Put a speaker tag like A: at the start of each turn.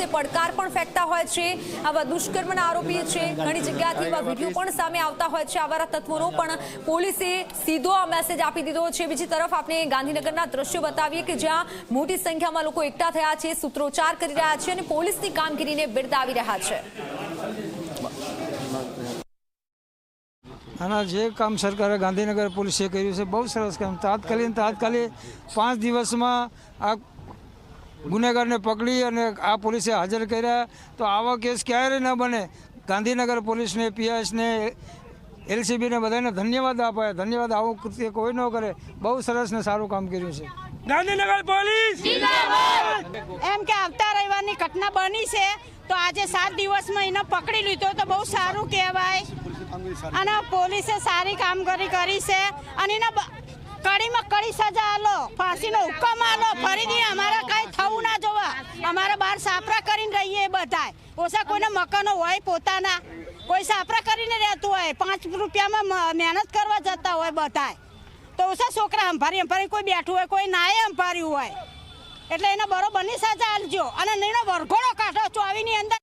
A: પોલીસને પડકાર પણ ફેંકતા હોય છે। આવા દુષ્કર્મના આરોપી છે, ઘણી જગ્યાથી એવા વિડીયો પણ સામે આવતા હોય છે। આવા તત્વોનો પણ પોલીસે સીધો આ મેસેજ આપી દીધો છે। બીજી તરફ આપણે ગાંધીનગરના દ્રશ્યો બતાવીએ કે જ્યાં મોટી સંખ્યામાં લોકો એકઠા થયા છે, સૂત્રોચ્ચાર કરી રહ્યા છે અને પોલીસની કામગીરીને બિરદાવી રહ્યા છે।
B: આના જે કામ સરકારે ગાંધીનગર પોલીસે કર્યું છે બહુ સરસ કામ। તાત્કાલિક 5 દિવસમાં આ ગુનેગારને પકડી અને આ પોલીસે હાજર કર્યા, તો આવા કેસ ક્યારે ન બને। ગાંધીનગર પોલીસને, પીએસને, એલસીબીને બધાને ધન્યવાદ અપાય। ધન્યવાદ, આવું કૃત્ય કોઈ ન કરે। બહુ સરસ ને સારું કામ કર્યું છે
C: ગાંધીનગર પોલીસ
D: એમ કે આવતા રવિવારની ઘટના બની છે તો આજે 7 દિવસમાં એને પકડી લીધો તો બહુ સારું કહેવાય અને પોલીસે સારી કામગીરી કરી છે અને એના કડીમાં કડી સજા આલો, ફાંસીનો હુકમ આલો। ફરીથી અમારે કઈ થવું ના જોવા। અમારે બહાર સાપરા કરીને રહીએ બધાય, ઓછા કોઈના મકાનો હોય પોતાના, કોઈ સાપરા કરીને રહેતું હોય, 5 રૂપિયામાં મહેનત કરવા જતા હોય બધાય, તો ઓછા છોકરા અંભારી કોઈ બેઠું હોય, કોઈ નાએ અંભાર્યું હોય, એટલે એને બરોબરની સજા આલજો અને એનો વરઘોડો કાઢો 24ની અંદર।